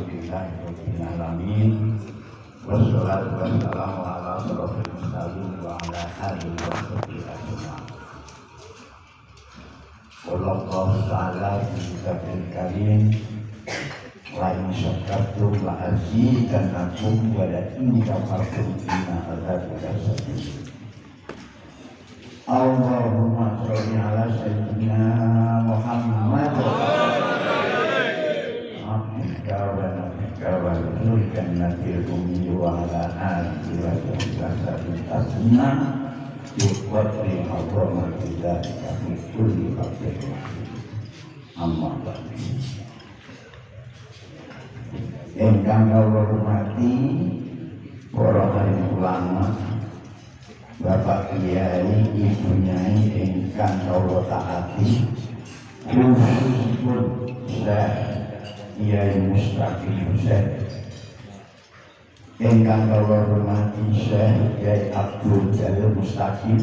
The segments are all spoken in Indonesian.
Alhamdulillahirabbil alamin. Wassalatu wassalamu ala asyrofil mursalin wa ala alihi wa sahbihi ajmain. Wallahu ta'ala fi kitabul karim wa in syakartum la azidannakum wa la in kafartum inna adzabi lasyadid. Allahumma sholli ala sayyidina Muhammad abdika wa nabiyika wa rasulika nabiyil ummi wa ala alihi wa sahbihi ajmain yuqadri hadramati dzalika fi kulli waqtin amma ba'du. Ingkang kula hormati para ulama, Bapak Kiai, Ibu Nyai ingkang kula taati, khususipun Syekh Kiai Mustaqim Syekh ingkang kula hormati Syekh Kiai Abdul Jalil Mustaqim,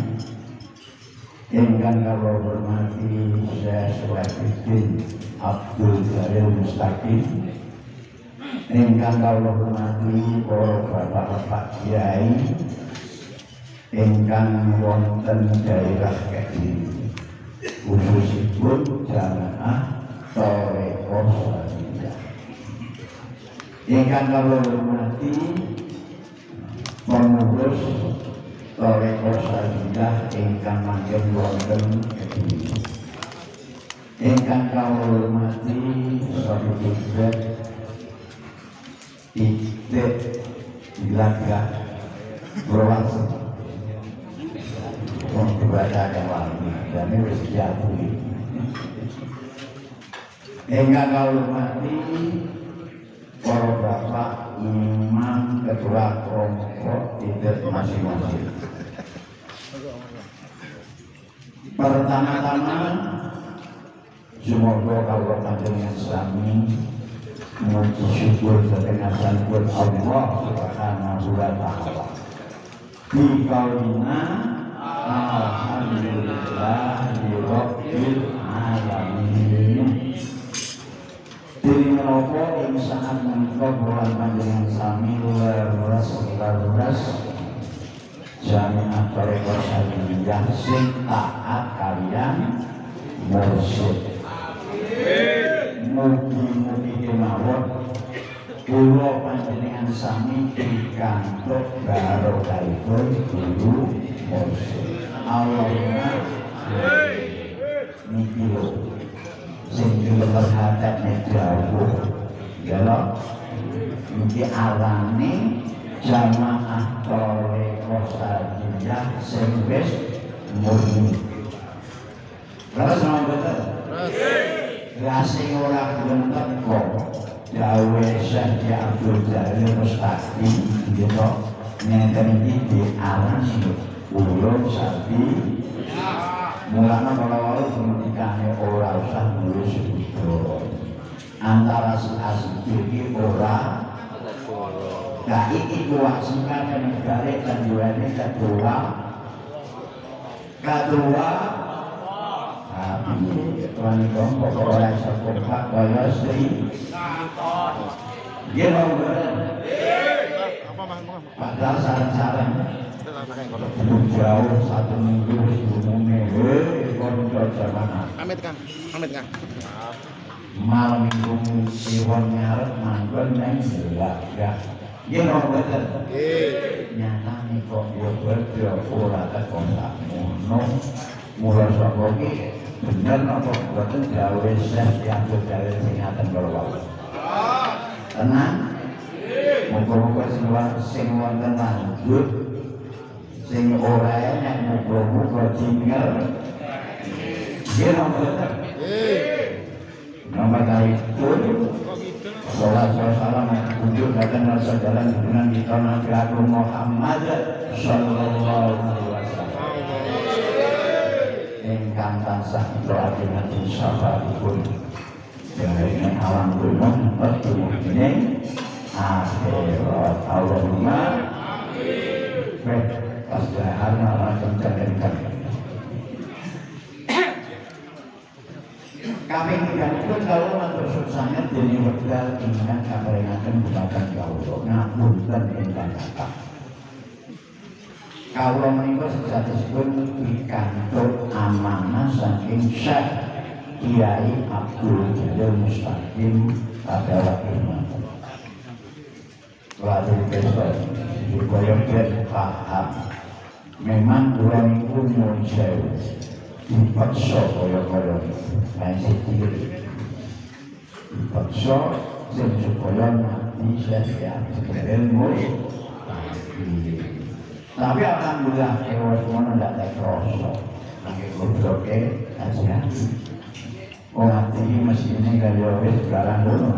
ingkang kula hormati Syekh Sulahuddin Abdul Jalil Mustaqim, ingkang kula hormati para bapak-bapak kiai ingkang wonten daerah Kediri, khususipun jamaah Thaqifah Salafiyah. Ingkang kula hormati pengurus Thaqifah Salafiyah ingkang manggen wonten Kediri. Ingkang kula hormati sahabat Itik Ilagah Berwasa membaca yang lagi dan ini harus diakui. Ingkang kula hormati para bapak imam ketua kelompok Itik masing-masing. Pertama-tama semoga kawula panjenengan sami muji syukur dengan sanjung Allah Subhanahu wa ta'ala. Di kaulina alhamdulillahirabbil alamin. Diri menapa ing saat menika kula panjenengan sami leres jamaah Thaqifah Salafiyah sing taat kaliyan mursyid. Mugi-mugi kemawon kula panjenengan sami pikantuk barokahipun guru mursyid. Allahumma niki lho sing luwih hatene jauh ya lho niki alane jamaah Thaqifah Salafiyah sing wis murni. Terus nomor sing ora gelem teko dawuhe Syekh Abdul Jalil Mustaqim gitu ngeten iki diarani ulun sapi mulane kalau pendidikannya ora usah nulis buku antara asik iki ora gak iki kewajiban negara dan duwane kedua Tuhan kelompok orang sekolah kaya Sri dia mau padahal saran-saran jauh 1 minggu sebelumnya kontrol zaman amit kan malam minggu iwan nyaret manggon neng gelap ya dia mau nyata nih kok dia berdua ora kontak mulai sokoki bener apa buatan gawe Syekh Abdul Jalil singatan berwala tenang muka-muka sing wonten lanjut sing ora enak muka-muka jingger dia nomor kali itu sholat salam kunjung datang rasa jalan dengan kita Nabi Agung Muhammad sallallahu alaihi wasallam ingkang tansah doakan insyaallah dari alam dunia bertemu ini akhirat. Allahumma amin. Pasdahan macam jadikan Kami tidak pun kalau matur susahnya jadi wekdal ingkang kaparingaken dumateng kawula ngapunten ingkang kathah. Kawula menika sejatosipun pikantuk amanah saking Syekh Kiai Abdul Jalil Mustaqim Padawakil. Waduh besok supaya kita paham. Memang kula niku nyuwun sewu dipaksa kaya-kaya lain sendiri dipaksa supaya nanti saya ilmu tapi alhamdulillah ewas mana tidak ada kerasa lagi gobloknya aja hati ini mesinnya kaya wis sekarang dulu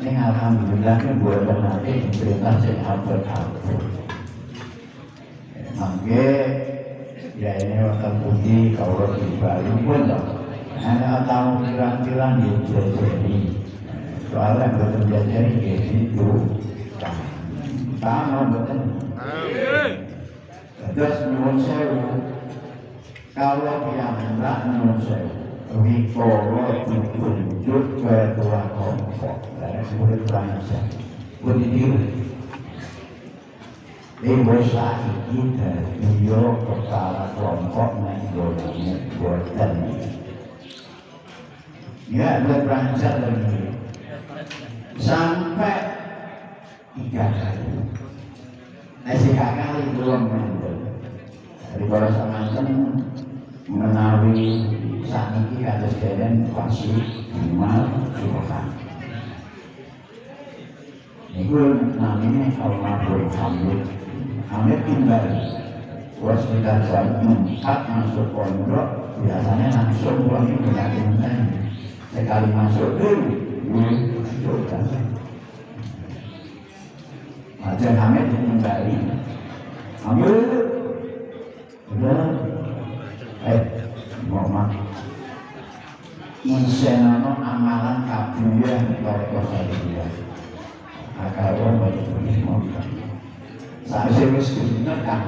ini alhamdulillah ini buat nanti perintah saya abad-abad maka ya ini waktu puji kalau di Bali pun tak hanya tahu kira-kira di jajari soalnya betul jajari gitu sama betul terus nyuwun sewu kalau yang hendak nyuwun sewu wikolo ditunjuk ke dua kelompok dari murid bangsa berdiri dewasa ini dari kepala kelompok Indonesia buatan ya beranjak lagi sampai 3 kali nasi kali belum mendel dari para samanten menawi saat ini ada sekalian pasti lima suka itu namanya Al-Mahfud Hamid tinggal sekitar jam 4 masuk pondok biasanya langsung pulang itu dengan sekali masuk sudah Hajar Hamid kembali ambil udah Muhammad insyaallah amalan kabeh karo saya agar orang berjumpa saya wis kebenaran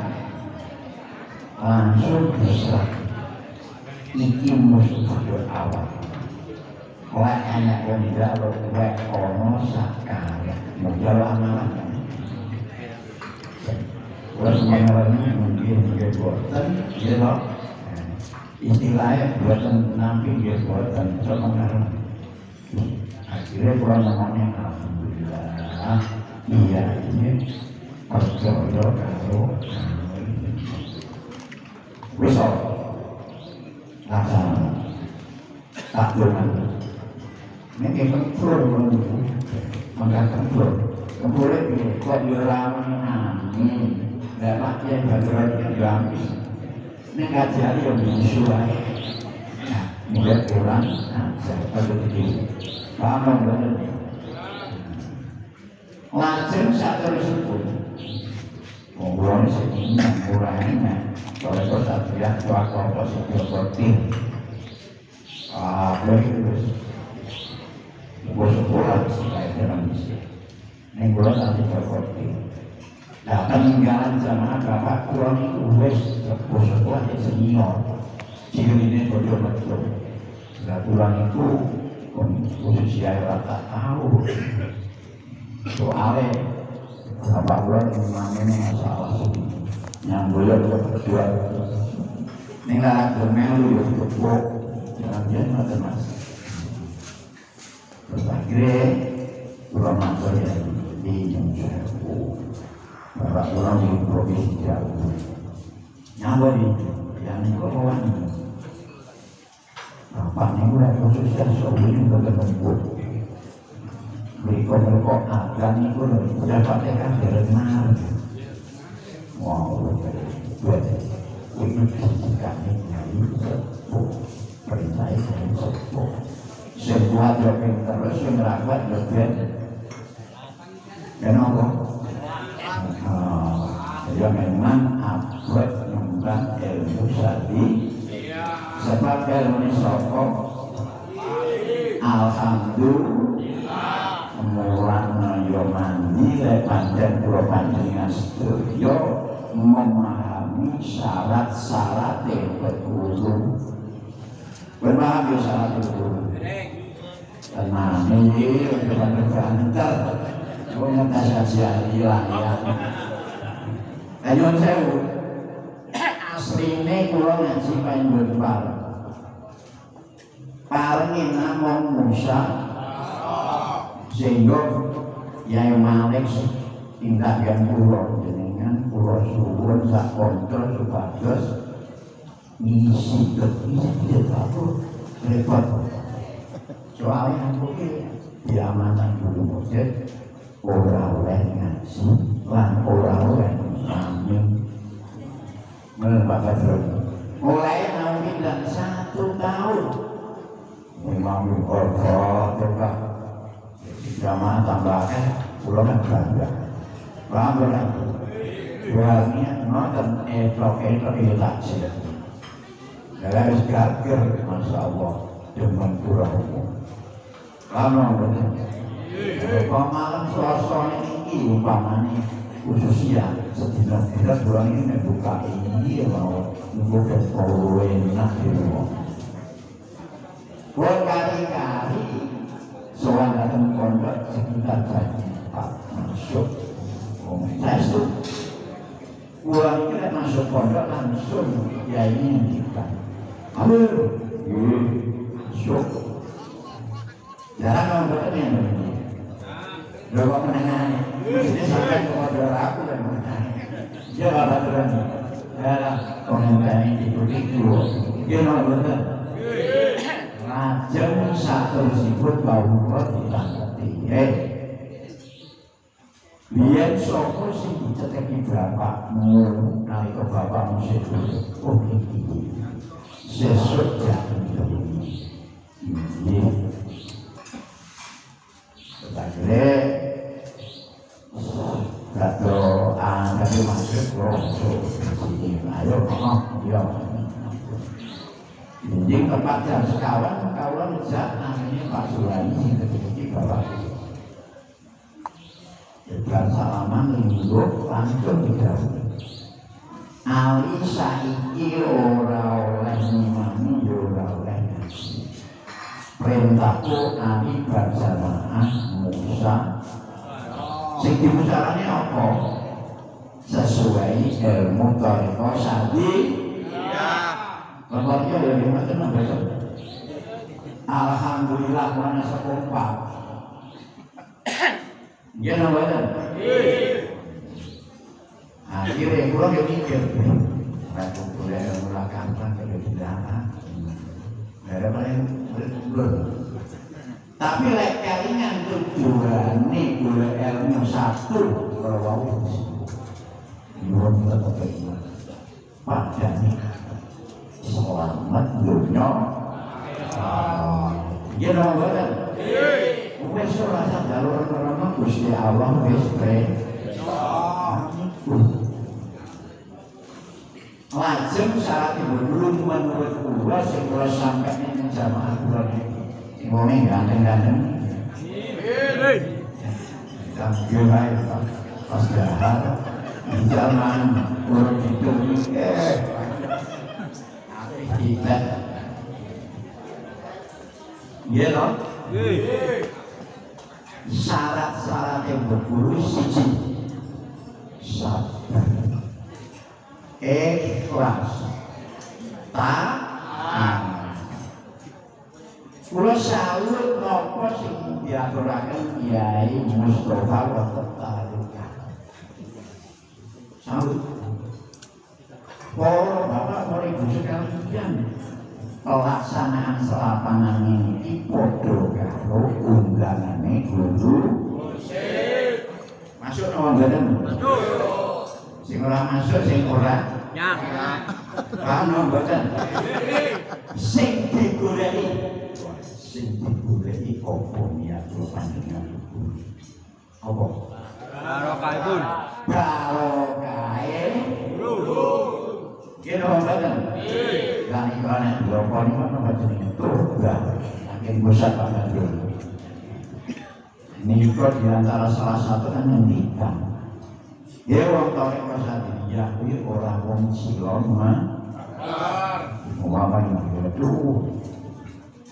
langsung bisa iki musuh awal wah anak muda lo wah ono sakare modal amalan terus mengalami mungkin buatan ya loh istilahnya buatan namping ya buatan coba karena akhirnya kurang namanya alhamdulillah iya ini percaya kalau besok laksana takluman ini kempur kempur itu kok diramai dapat yang baterai diambil ini kajian yang disuai mulai kurang siapa begitu paham benar langsung satu tersebut ngobrol segini kurangnya kalau itu satu ya tua kelompok setiap penting terus sekolah supaya dalam misi ini kurang satu penting nah peninggalan zaman bapak kurang itu wes sekolah yang senior jika ini betul-betul sudah kurang itu usia rata tahu soalnya bapak bulan ini masalah yang boleh berdua ini lah bermelu ya berdua jangan ada mas terus akhirnya bulan masuk ya di Jogjakarta bapak bulan di provinsi Jawa nyampe di yang ini kawan bapak ini udah khususnya soalnya juga ketemu mereka akan itu dapatnya kan dari mana wow buat ini kami dari sepuh perintah dari sepuh sebuah yang terus merawat lebih dan apa jadi memang abad memang ilmu tadi sebab ilmu sokok alhamdulillah murah yo mandi le panjang kula panjenengan sedaya memahami syarat-syarat yang betul. Memahami syarat itu. tenang ini bener banter gue ngetes kajian hilang ya ayo sewu asline kula ngaji panyuwun pareng parengi namung Musa sehingga Yai Malik tindak yang kula jenengan kula suwun sak kanca supados ngisi aku repot soalnya aku diamankan dulu masjid ora oleh ngaji lan ora oleh amin melembaga terus mulai nawi dan 1 tahun memang ordo coba jamaah tambahkan pulau kan bangga buahnya nonton etok ilah sih dalam segager Masya Allah dengan pura umum lama benar kalau malam suasana ini umpamanya khususnya setidak bulan ini membuka ini mau membuka kowe enak di rumah buat kali-kali soal datang pondok sekitar Pak masuk masuk buat kita masuk pondok langsung ya ini kita halo masuk jarang orang yang begini berapa menengah ini sampai kepada aku dan menengah dia gak baturan dalam komentar ini itu dia mau bener lajeng satu sifat bahwa ditangkati biar soko sih diceteki berapa nari ke bapak musik oh ini sesuk jatuh ini akhirnya kata tapi masuk sini ayo ya jadi tempat jam sekawan zat namanya Pak Sulani ketika bapak dan salaman minggu langsung didahului ali saiki ora oleh ngimami ora oleh ngaji perintahku ali berjamaah Musa sing dimusarane apa sesuai ilmu thariqah sadi Bapaknya dari mana besok? Alhamdulillah mana sekompak. Dia namanya. Akhirnya pulang dia mikir, aku boleh melakukan kalau tidak. Ada paling belum. Tapi lek kalian tujuan nih boleh ilmu satu kalau mau. Belum tetap pada nih. Selamat dunia. Dia nama badan. Wes ora jalur orang Gusti Allah wis lajeng syarat ibu belum menurut kula sing kula sampai ning jamaah kula niki. Sing wong ganteng-ganteng. Kangge wae pas dahar jaman urip hidup kita ya loh syarat-syarat yang berguru siji sabar ikhlas taat kula salut napa sing diaturaken Kiai Mustofa Wattaruka salut para bapak para ibu sekalian pelaksanaan selapangan ini podo karo undangannya guru masuk nawang badan sing ora masuk sing ora paham badan sing digoleki apa niat panjenengan apa barokahipun kira badan dan ibarat berapa ni mana macam ni tu dah makin besar banget dulu ini juga diantara salah satu kan mendikan dia orang tarik pasal dia orang wong Silon mah mau apa ni dia tu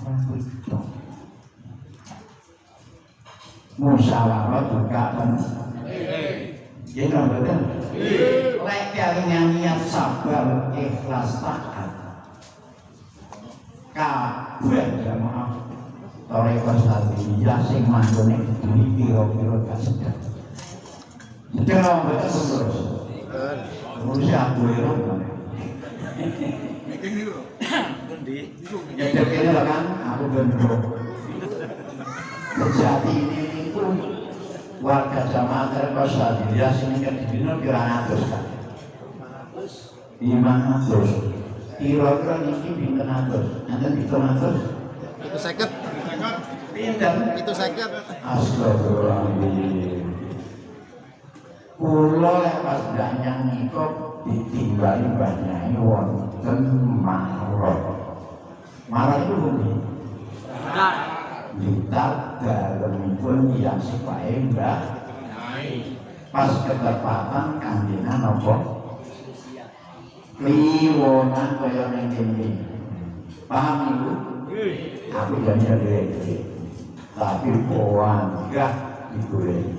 orang itu musyawarah juga kan ya betul lek kalian niat sabar ikhlas taat kabeh jamaah Toreko Salihiyah sing manggone duwi pira-pira gak sedeng sedeng betul terus terus aku lho mikir niku ndi ya kene lho kan aku bener jadi ini pun warga jamaah Toreko Salihiyah sing kedina kira-kira kan 500 kira-kira niki pinten atus enten 700 itu seket pinten itu seket astagfirullahaladzim kula lek pas danyang niku ditimbali banyak wonten marah itu bumi ditak dalemipun yang sipae mbak pas ketepatan kanjena nopo liwonan kaya ning kene paham ibu aku janji tapi pohon enggak digoreng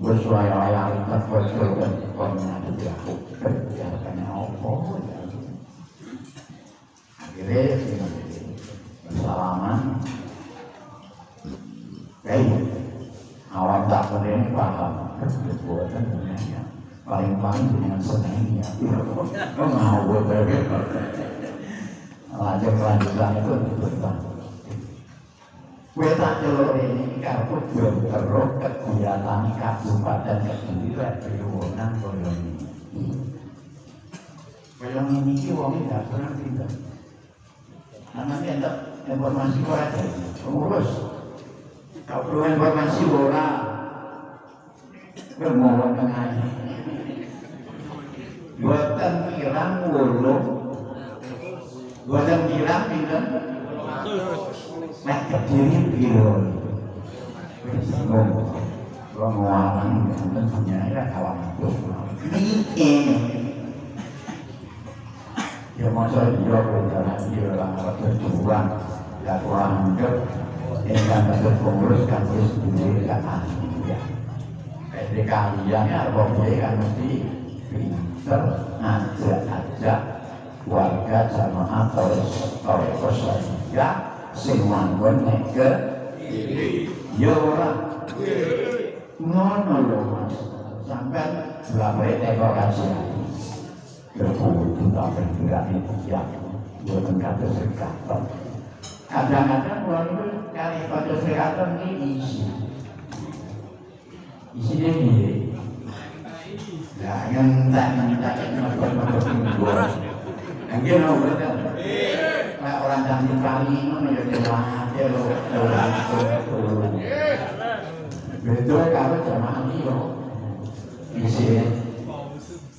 bersuai ayam terpojok dan pohonnya tidak kerja karena apa akhirnya bersalaman baik awal tak ini paham kebuatan dunia paling-paling dengan senangnya mau berbeda lanjut-lanjutan itu berbeda Weta celok ini kartu berkerok kegiatan kabupaten Kediri Perwonan Boyong ini. Boyong ini wong tidak pernah pindah. Namanya ada informasi ada pengurus. Kau perlu informasi bola bermula tengah. Buatan kirang wolo, buatan kirang pindah. Nek Kediri piro ngomong ngomong tentunya ya kawan itu ini ya masa dia berjalan dia lah berjuang gak kurang hidup dengan bentuk pengurus kan dia sendiri kan ya jadi kalian ya pokoknya kan mesti pinter ngajak-ajak warga jamaah Toreko Salihiyah sing manggon nek ke ya ora ngono lho Mas sampean blawe teko kajian berkudu tak bergerak itu ya boten kados sekaton kadang-kadang kula niku kali kados sekaton iki isine piye ya ngentak-ngentak ngono nggih lho betul orang jangan kali ini ya jemaah ya lo betul kalau jemaah ini lo isi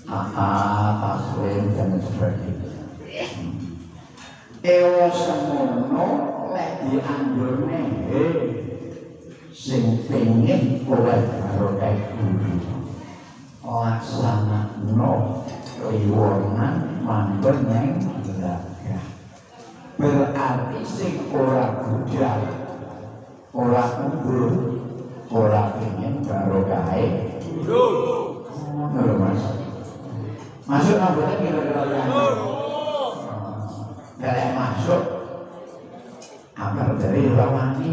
taswim dan sebagainya ewa semono lek dianjurne sing pengen oleh barokah guru laksana no liwonan manggon yang berarti sing ora budal, ora kubur, ora pengen barokahe. Ngono Mas. Masuk napa kira-kira yang dari masuk apa dari rawani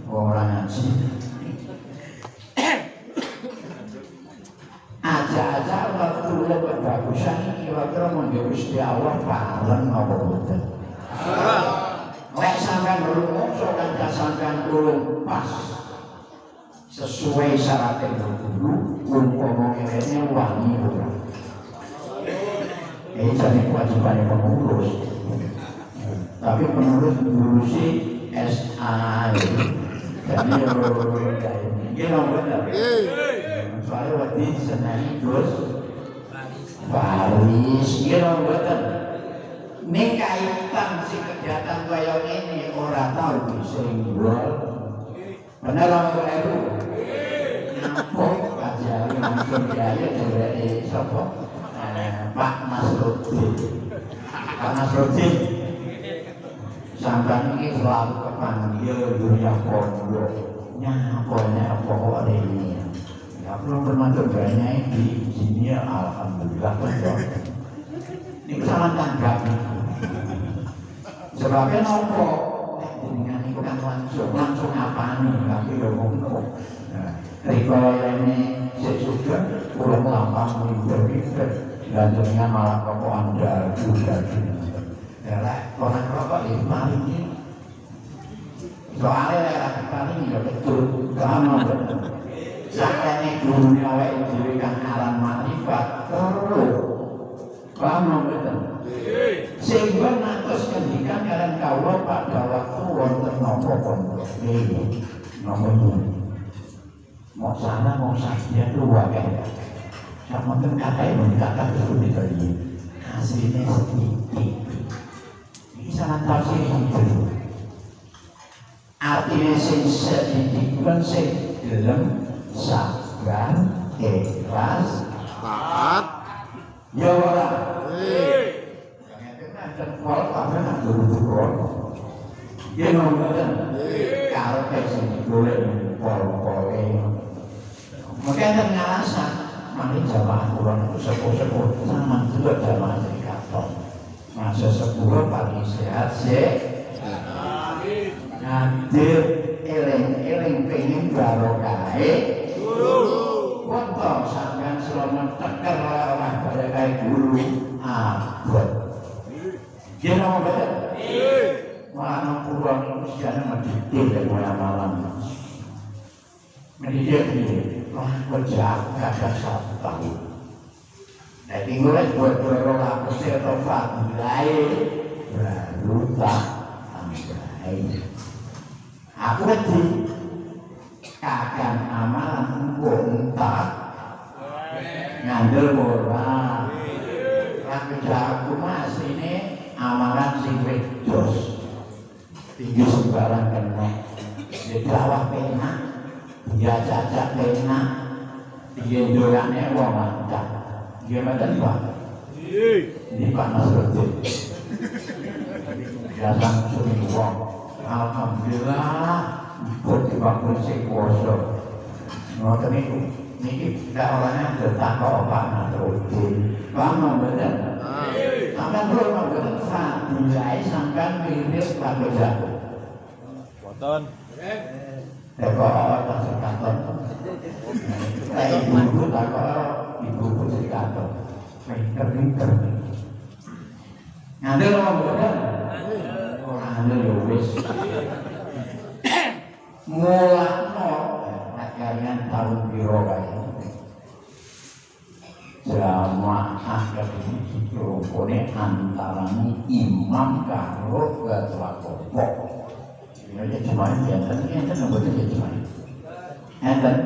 orang ngaji. Aja-aja waktu lu berbagusan kira-kira mau Gusti Allah palen apa boten. Lek sampean rumangsa kan sampean urung pas sesuai syarat dulu umpama ngene wangi ora. Jadi kewajiban pengurus. Tapi pengurus ngurusi SA. Jadi kayak benar. Soalnya waktu senang terus baris benar. Ning kaitan si kegiatan kaya ini ora tau disenggol. Bener apa itu? Nampung kajian langsung jaya dari sapa? Pak Nasruddin. Pak Nasruddin sampeyan iki selalu kepanggil dunia pondok. nyaponya pokok ini. Ya belum termasuk banyak di sini alhamdulillah betul. Ini salah tanggap. Sebabnya nopo dengan itu kan langsung apa nih? Tapi lo ngomong. Rikaya ini sesudah pulang lampang minggu-minggu dan dengan malah pokok anda juga. Ya orang rokok ini maling ini. Soalnya paling ya betul kamu betul. Sakitnya dunia awak itu kan alam makrifat terus kamu betul. Sehingga nanti ketika kalian kawal pada waktu wonten nopo pondok ini nopo ini mau sana mau saja keluar kan. Sama kan katanya mengatakan itu diberi hasilnya sedikit. Ini sangat tafsir itu. Artinya sing sedikit pun sing dalam sabar, ikhlas, taat, ya orang. Dan kalau apa nak dulu dia ngomongkan kalau kayak sini boleh pol makanya ngerasa mari jamaah kurang itu sepuh sama juga jamaah dari kantor masa 10 paling sehat sih. Hadir eling pengen barokahe guru wonten sampean selama teker ora barokahe guru abot yen apa betul mana kurang usianya mendidik dari malam mendidik ini kerja gagah 1 tahun jadi mulai buat orang mesti atau fadilai baru tak ambil aku ngerti kakang amalan entah ngandel bola tapi aku mas ini amalan sing wedos tinggi sembarang kena dia dawah pena dia cacak pena dia doyannya wong mantap dia macam apa? Ini Pak Nasruddin dia langsung wong alhamdulillah ikut dibangun si kuasa ngoten niku niki ndak orangnya bertakwa Pak Nasruddin paham bener sampean belum bener fadilai sampean mirip Pak Jago boten kok tak kantor ibu tak ibu di kantor pinter ngandel wong bener anu yo wis mulakno kalian tahun piro kae selama akhir ini rupane antarane imam karo ketua kelompok ini cuma enten mboten ya cuma enten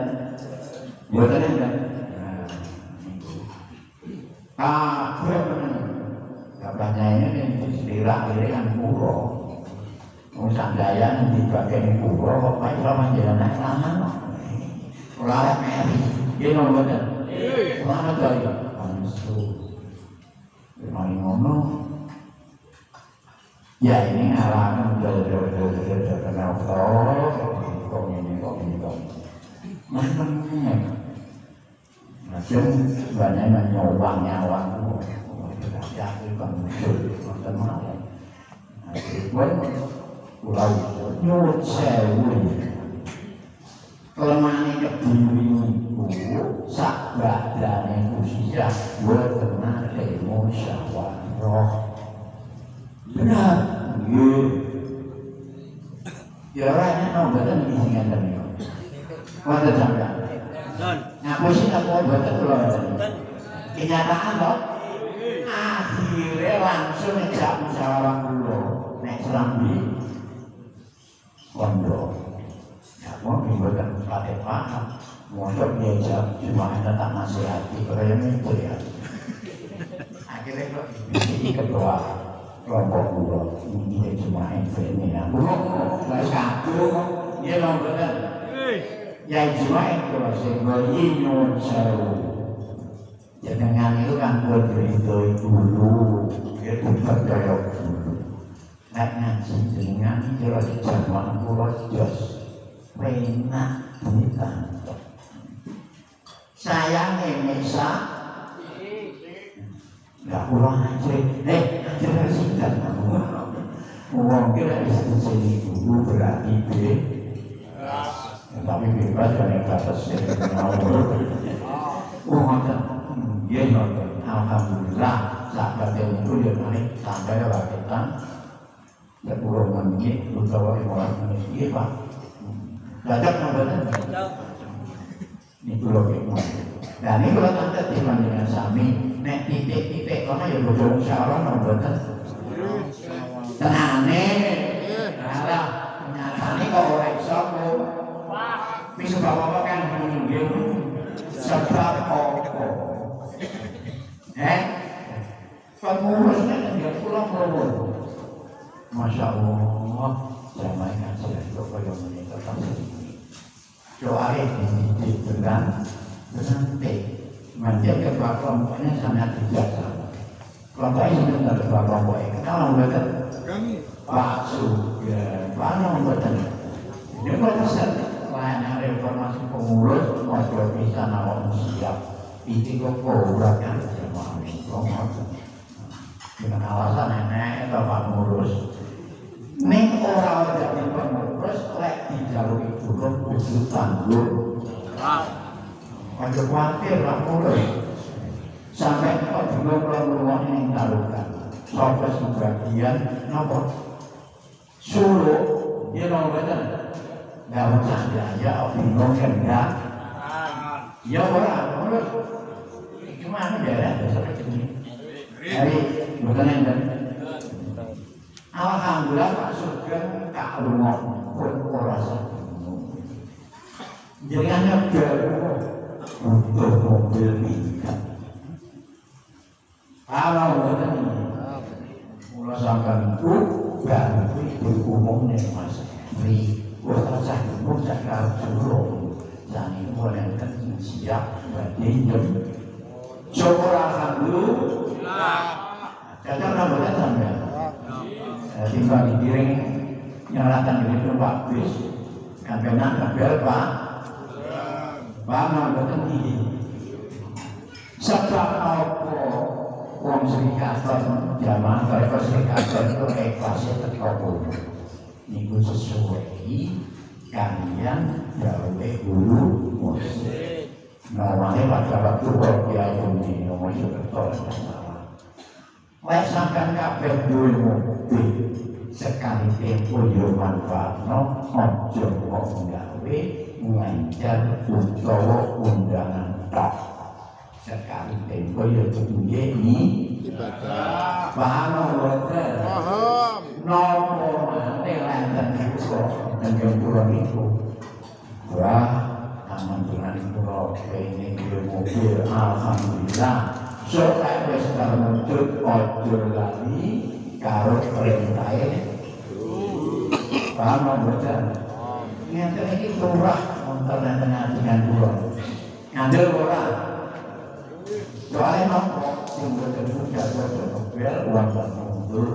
mboten enten katanya ini diserang-serang pura Sandayan di bagian pura kok pakai sama jalan lama orang meri dia ngomong selamat dari pansu memang ngomong ya ini alaman udah kenal kok ini macamnya macam banyak nyawang tidak jadi kan macam mana pulau nyuwun sewu kelemahan kediri sak badane usia boten nate musyawarah benar nggih ya ora ana boten iki sing ngeten niku wonten sampeyan ngapusi apa boten kula kenyataan kok akhirnya langsung ngejak musyawarah kula nek serambi pondok ya mau dibuatkan pakai paham mondok diajak cuma ada tak nasihati kaya itu ya akhirnya kok ini ketua kelompok dulu ini cuma ini ya nggak satu dia mau benar ya cuma itu sehingga nyun sewu ya dengan itu kan berdiri dulu dia dipercaya dulu nek ngaji dengan jelas jaman kula jos penak ditangkep. Sayangnya Mesa nggak pulang aja, aja sidang uang kira sini dulu berarti tapi bebas kan yang batas mau dia nonton alhamdulillah sahabat yang itu dia naik sampai rakyatan 10 menit atau 15 menit iya pak cocok nontonnya ini belum ikut dan ini kalau anda timan dengan sami nek titik-titik karena ya bodoh insyaallah nontonnya tenane ada nyatane kok ora iso wis bawa kan mungkin sebab apa pengurusnya dia pulang keluar Masya Allah jamaikan saya juga kaya meninggalkan sendiri doain ini dengan menjaga kelompoknya sangat bijaksana kelompok ini benar kelompok kelompoknya kenal mereka Pak Sugeng mana membuatnya ini pesan lainnya reformasi pengurus mau bisa nawak siap itu kok beratkan dengan alasan nenek atau Pak Ngurus ning orang jadi pengurus lek dijalui turun kudu tanggung aja khawatir Pak Ngurus sampai kok juga peluang yang taruhkan sampai sebagian nopo suruh dia nomornya nggak bercanda ya bingung kan enggak ya orang Ngurus gimana daerah sampai sini hari bukan yang alhamdulillah Pak Sugeng Kak Lumok pun merasa jangan baru untuk mobil tingkat kalau bukan ini merasakan itu baru berumum dengan Mas Pri berasa pun cakap suruh dan itu boleh kan siap bertinjau syukur dulu cocok boleh sampai timbang dikiring nyalakan di tempat bis sampai nak kabel pak bangun berhenti sebab apa wong serikatan jamaah mereka serikatan itu ikhlasnya terkabul niku sesuai kalian gawe guru musik namanya pada waktu dia bunyi nomor betul lek sampean kabeh duwe mobil sekali tempo yo manfaatno aja kok gawe nganjar utawa undangan tok sekali tempo yo duwe ibadah paham ora paham nopo mate lenten kula nang kula niku wah aman dengan pulau ini mobil alhamdulillah soalnya wis terwujud ojo lali karo perintahnya paham mboten ngene iki turah wonten dengan pulau ngandel ora soalnya nopo sing boten jatuh mobil uang mundur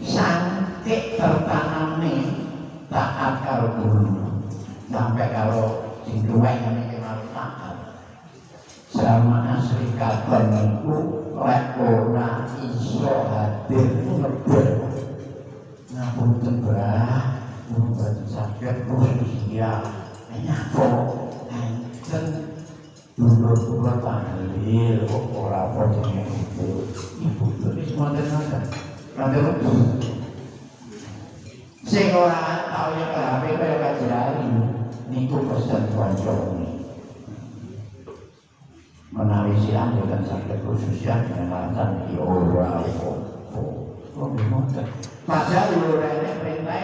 santik tertanam nih taat karo guru sampai kalau sing duwe ngene kenal taat sama asli katon niku lek ora iso hadir ngebel ngapunten Mbah mboten saged khususnya nyapa enten dulur kula tahlil kok ora jenenge ibu wis wonten-wonten kanthi sing ora tau ya HP kaya kajari niku pesen koncone menawi siang bukan sakit khususnya dengan alasan di ora oh bener padahal lurene perintah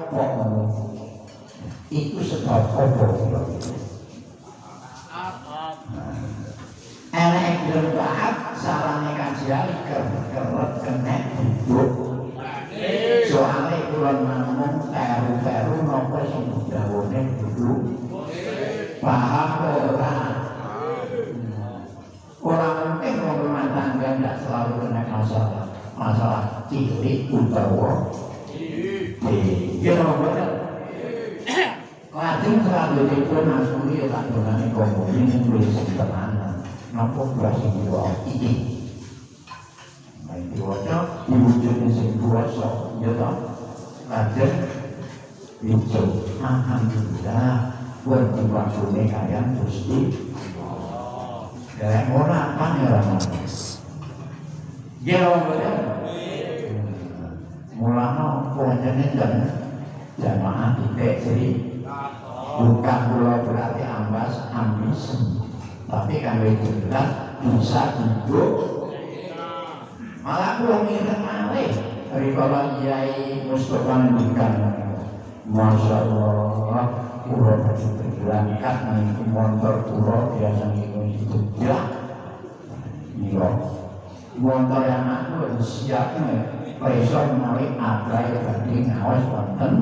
kelompok itu sebab apa enek berbahat sarane kajian kerep kena duduk soalnya kulon namung teru-teru nopo sing dawuhne duduk paham ora orang mungkin rumah tangga tidak selalu kena masalah cilik utawa dia nomor Lajeng selanjutipun aku ya tak donane komuni ning wis tenanan. Napa berasi kula iki? Main diwaca diwujudne sing kuwasa ya ta. Lajeng itu alhamdulillah buat diwakune kalian Gusti. Kayak ora apa ya ora. Ya ora. Mulane pancene jamaah titik jadi bukan pulau berarti ambis tapi kan jelas bisa hidup malah pulau ngirim malih dari kalau Kiai Mustafa ngendikan Masya Allah pulau berangkat naik motor pulau biasa ngikut Jogja iya motor yang aku siapnya besok menarik ada yang tadi ngawas wonten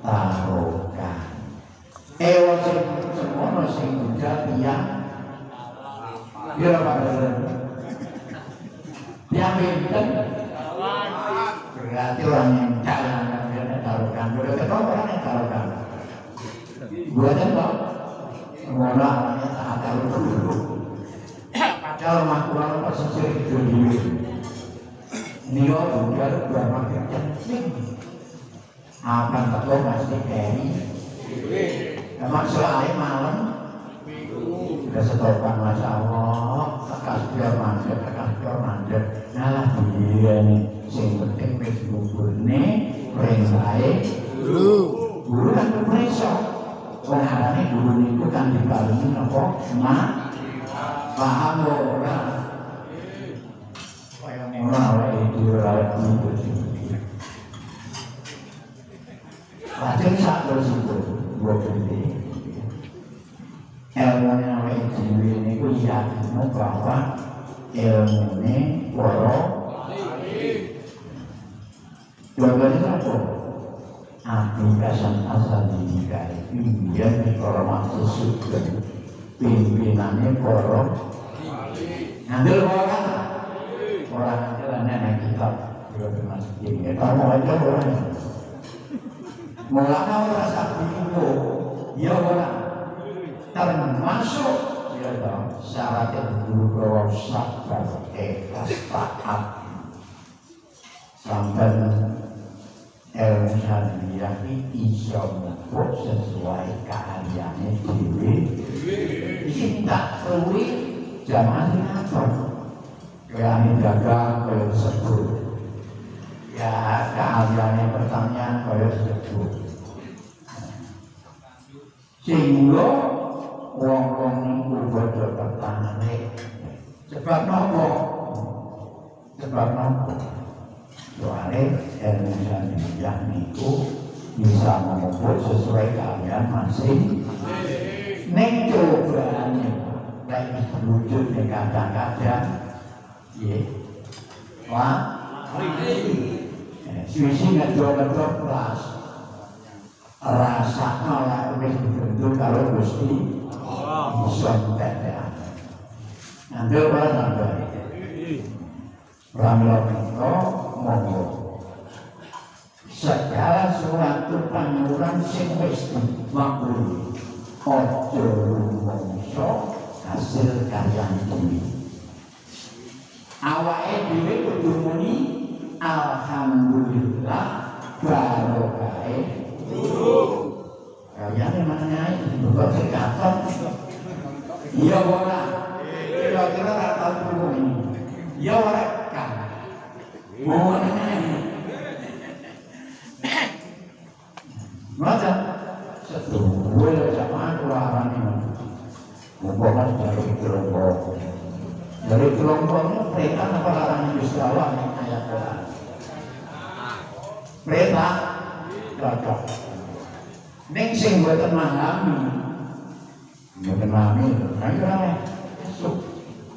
tarokan ewa semono sing juga tiang ya Pak tiang binten berarti orang yang jalan tarokan boleh ketemu orang yang tarokan gua aja kok semono orangnya tak ada dulu padahal makhluk pesisir itu dulu Nio bukan berapa kencing akan betul pasti keri emang selain malam sudah setopan Masya Allah tekas biar mandet nah dia nih sing penting bubur nih perintahnya guru kan berperisa pengharanya guru itu kan dibalingin apa paham orang orang itu rawat itu lajeng satu situ dua beli ilmu yang itu ini ku yakin bahwa ilmu ini poro jawabannya apa? Aplikasi asal didikai pimpinan di koromasi sudah pimpinannya poro ngambil orang orang nenek kita juga termasuk ini. Kalau aja orang mulanya orang sakti itu, ya orang termasuk ya dong syarat yang dulu bahwa sabar ikhlas taat sampai ilmu syariah ini bisa membuat sesuai keahliannya diri. Ini tak perlu jamaah ngatur. Kayak dagang kayak tersebut ya keahliannya pertanyaan kayak tersebut sehingga orang-orang itu bodoh pertanyaan sebab nopo soalnya ilmu syariah itu bisa membuat sesuai keahlian masing neng cobaannya kayak wujud nih kadang-kadang iya, wah, sisi ngedor-ngedor kelas, rasa malah lebih dibentuk kalau Gusti sontek ya. Nanti orang nambah, ramlah itu monggo. Segala suatu panjuran sing wis maklum, ojo rumongso hasil karya ini. Awake dhewe kudu muni alhamdulillah barokahe guru. Kayane manane mbok sekaton. Iya ora. Kira-kira ora tau guru ini. Ya ora kan. Mohon Maka setuju jamaah kurang Mumpama dari kelompok dari kelompoknya perintah apa larangan Gusti Allah nih ayat Quran perintah cocok ning sing mboten memahami ayo ora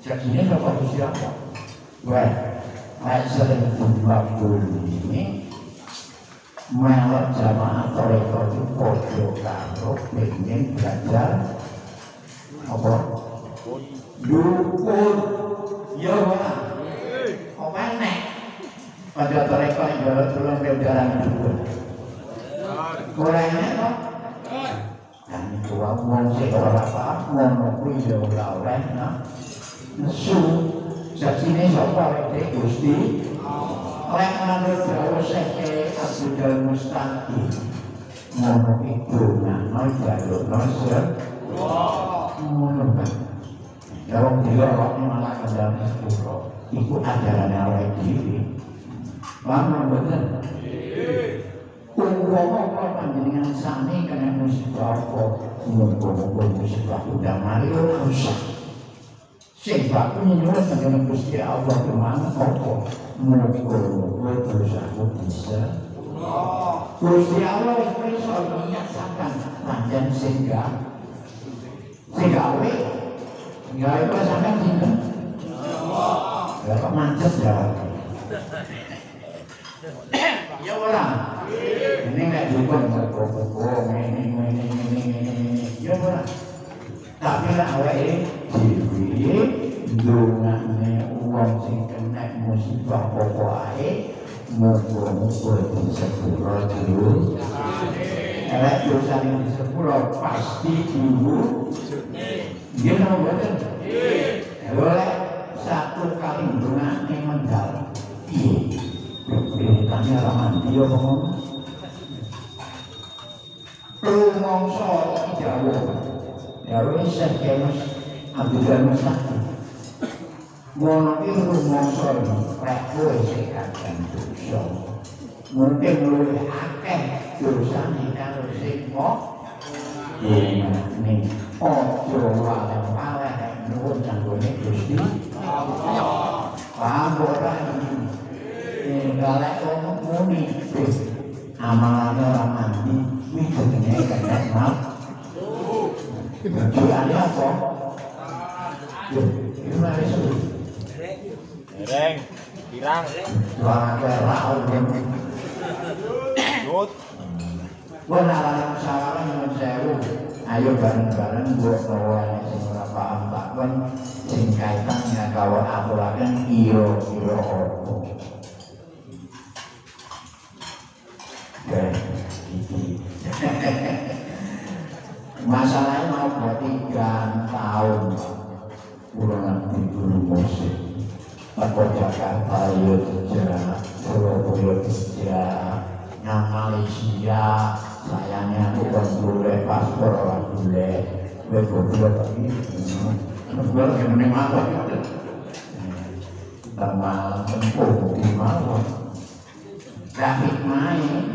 jadinya apa Gusti Allah wah ayat sering waktu ini melok jamaah toreko itu podo karo pengen belajar apa? Dukun ya wah apa nek pada toreko yang jalan turun ke jalan dukun kurangnya kok Dan itu wong sing ora apa ngono kuwi ya ora oleh nesu. Jadine sapa awake Gusti? Lek manut dawuh Syekh Abdul Mustaqim. Ngono iku ngono jalukno ngono kan. Ya wong dilok malah kendane sepuro. Iku ajarane awake dhewe. Paham mboten? Umpama panjenengan sami kena musibah apa, muga-muga musibah udah mari ora usah. Sing baku nyuwun panjenengan Gusti Allah kemana apa, muga-muga dosaku bisa. Gusti Allah wis iso nyatakan panjen sing gawe. Gawe pasangan sinten? Ya kok mancet jawab. Ya ora. Ini nek dukun kok ini. Ya ora. Tapi nek awake dhewe ndongane wong sing kena musibah apa ae muga-muga disepuro dulu. Nek dosane disepuro pasti dulu. Nggih napa mboten? Nggih. Oleh satu kali ndongane mendal. Piye? Beritanya ramandi ya ngomong rumongso iki jauh ya wis kemus Abdul Mustaqim ngono iki rumongso rek kowe sing kadang dosa mungkin luwih akeh dosane karo sing kok ini ojo waleh-waleh nuwun kanggone Gusti paham ora galak wong muni amalane ora mandi kuwi jenenge kena mal tujuane apa itu mari suwi Dereng, pirang, suara ora nut, ora salah nyuwun sewu ayo bareng-bareng buat bawa sing ora paham takon sing kaitan karo aturaken kira-kira apa. Masalahnya mau buat 3 tahun ulang nanti dulu musik aku Jakarta Yogyakarta Surabaya yang Malaysia sayangnya aku kan boleh paspor orang boleh beberapa lagi beberapa yang menikmati sama tempuh di malam grafik main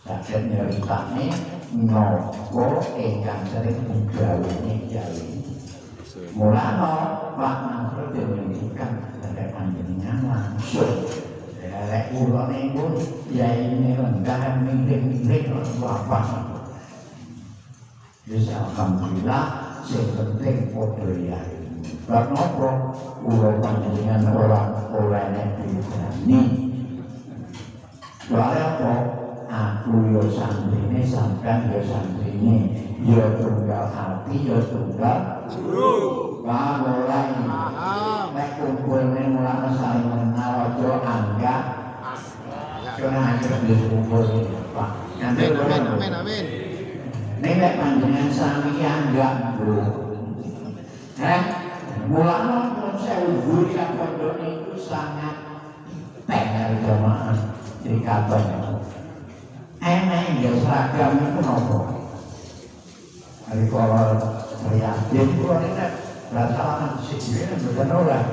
sakit nyeritane nopo ingkang sering menggawini jauh mulanya Pak Nasrul dimiliki dari panjenengan langsung dari ulone pun ya ini rendah milik-milik apa bisa alhamdulillah yang penting foto ya karena apa ulo panjenengan orang olehnya berani soalnya apa aku yo santrine sampean yo santrine yo tunggal hati yo tunggal mulai nek kumpul ning mulane saling mengenal aja anggap kena aja kumpul Pak amin nek panjenengan sami anggap bro mulane pun sewu guri pondok itu sangat pengen jamaah di kantor enak ya seragam itu nopo dari kolor prihatin kalau ini berdasarkan sendiri bukan orang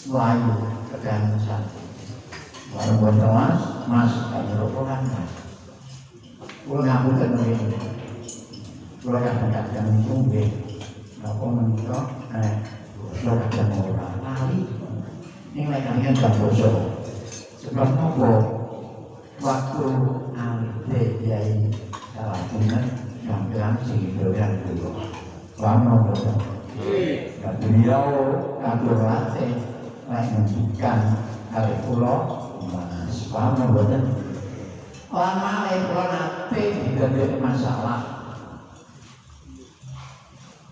Melayu kedangan walaupun mas akan merupakan kalau ngabukan begini kalau kadang-kadang sungguh aku menikah kalau kadang orang kali ini kalian gak bosok sebab nopo waktu alih yai salah benar gambaran sing doyan dulu lama betul dan beliau kadurate menunjukkan kali pulau mas lama betul lama pulau nanti tidak masalah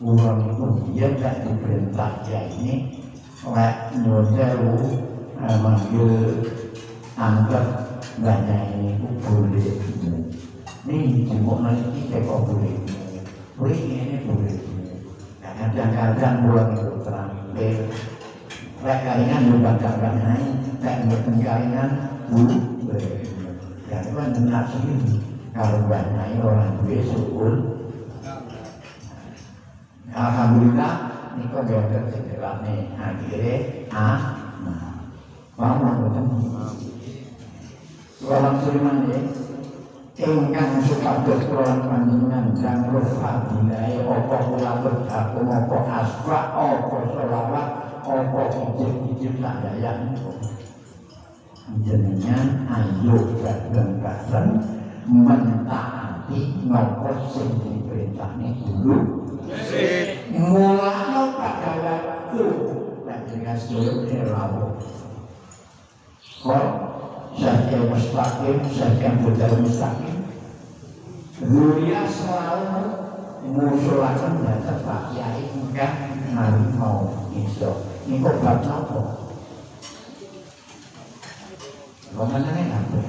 uang itu dia tidak diperintah ya ini oleh nyuruh manggil anggap banyak ini boleh Nih jemput lagi kok boleh. Boleh ini boleh. Kadang-kadang bulan itu terakhir. Lek kalingan juga kadang naik, lek mboten kalingan boleh. Ya itu kan benar sih. Kalau banyak orang duwe syukur. Alhamdulillah niku boten sedelane akhire paham boten. Salam suriman ya. Ingkang supados kula panjenengan jangkul fadilahe apa kula bergabung apa aswa apa selawat apa ijib-ijib sadaya jenengan ayo bareng-bareng mentaati napa sing diperintahne guru mulane pada waktu lek dengan sedaya rawuh kok saya mustaqim, saya betul mustaqim. Dunia selalu mengusulkan data Pak Kiai enggak hari mau insya. Ini kok bab apa? Ngomongnya apa?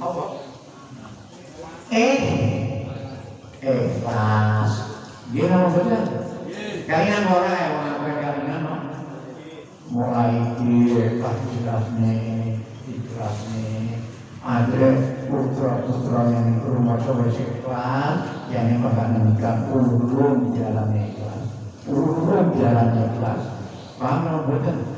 Apa? Pas. Dia nama betul. Kalian orang yang mau kalian mulai jelasnya. Ada putra-putra yang rumah sobat ikhlas yang menganggap urung jalan ikhlas, urung jalan ikhlas. Paham betul?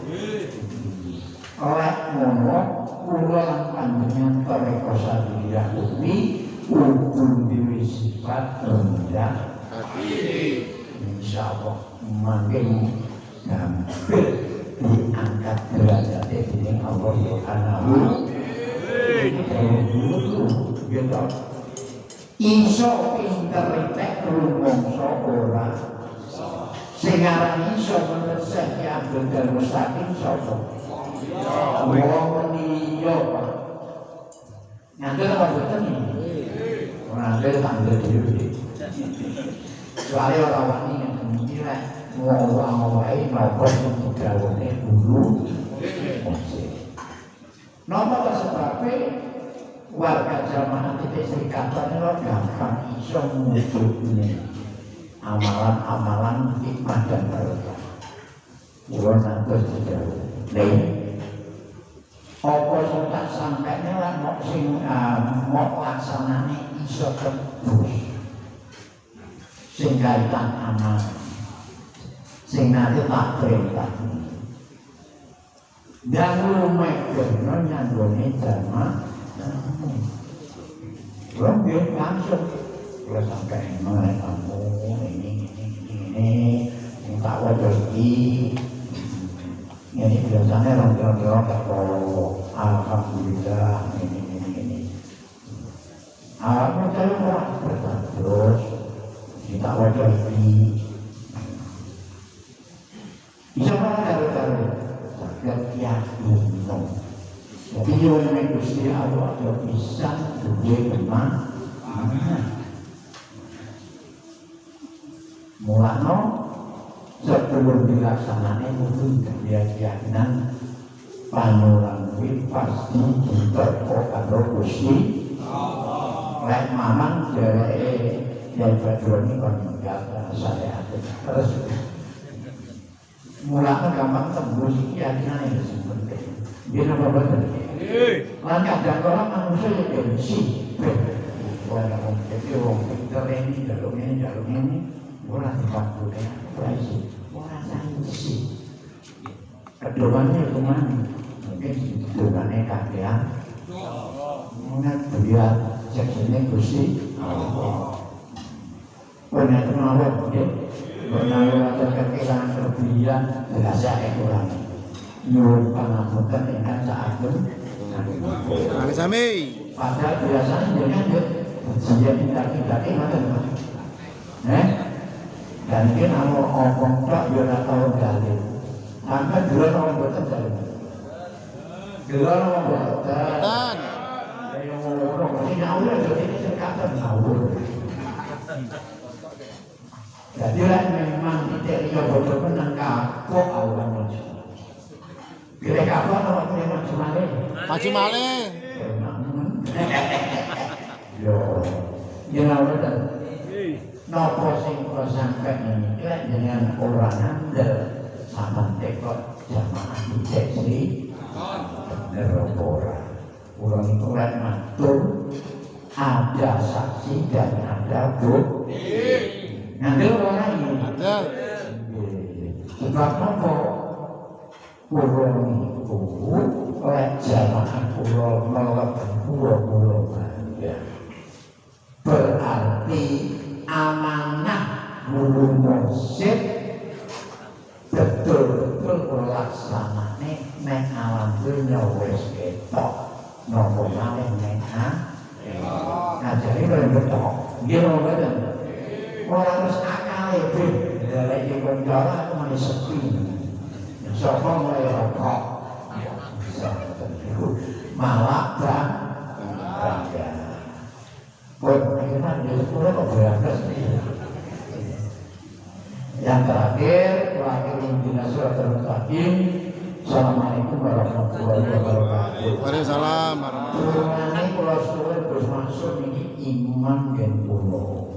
Oleh mono ulang panjenengan toreko sadiyah bumi urung diri sifat rendah hati. Insyaallah makin hampir diangkat derajatnya dengan Allah Subhanahu gitu. Iso pinter tek rumangsa ora. Sing aran iso meneseh ya bener mustaqim sapa? Wong liya. Nanti apa boten iki? Ora ada tanggal dhewe. Soale ora wani ngene lek ngomong wae napa sing gawane guru. Napa sebabnya warga jamaah titik serikatan itu gampang iso mujudnya amalan-amalan hikmah dan barokah. Kulo nanti sejauh nih. Apa sing tak sampainya lah mau sing mau laksanane iso tembus. Sing kaitan amal. Sing nanti tak perintah. Dan rumah benar nyanggone jamaah. Belum dia langsung kalau sampai mulai kamu ini minta wajah ini biasanya orang-orang kalau alhamdulillah ini apa saya orang terus minta wajah ini bisa mana taruh yakin jadi yang Gusti Allah bisa duwe kemanfaatan. Mulane sebelum dilaksanakan kudu keyakinan panulang kuwi pasti diperko karo Gusti Allah. Lek mamang dereke yen badrone kon enggak syariat terus mulane gampang tembus keyakinan yang penting. Dia apa betul? Langkah dan orang manusia yang benci. Orang jadi orang pintar ini, jalur ini, orang dibantu dengan berisi, orang sainsi. Keduanya itu mana? Mungkin keduanya kakek. Mungkin dia seksinya Gusti Allah. Pernah itu mawar, pernah ada kekilangan kelebihan, berasa orang. Nyuruh pangapunten ingkang saageng sami-sami. Padahal biasanya jangan dia tidak ngoten Pak. Dan mungkin anu omong tok yo ora tau dalil. Sampai dulu orang boten dalil. Dulu orang boten. Ayo ngono iki ngawur jadi sekatan ngawur. Jadi lah memang tidak yo boten menang kapok awan. Bila kapok apa maju malih? Maju malih. Yo, Jenawatan nopo sing kula sampe niki dengan orang andel sampean tekok jamaah diteksi nerobora. Kula niku lan matur ada saksi dan ada bukti. Ngandel ora iki. Ngandel. Sebab nopo kula niku lek jamaah kula mlebet kula bangga. Berarti amanah guru mursyid betul-betul laksanane nek alam dunya wis ketok nopo malih nek ngajari ben betok nggih mboten ora wis akale ben lek iki koncara aku mesti sepi sapa mulai rokok malah bangga. Yang terakhir, Assalamualaikum warahmatullahi wabarakatuh. Waalaikumsalam warahmatullahi wabarakatuh. Ini kalau sudah masuk ini iman dan pulau.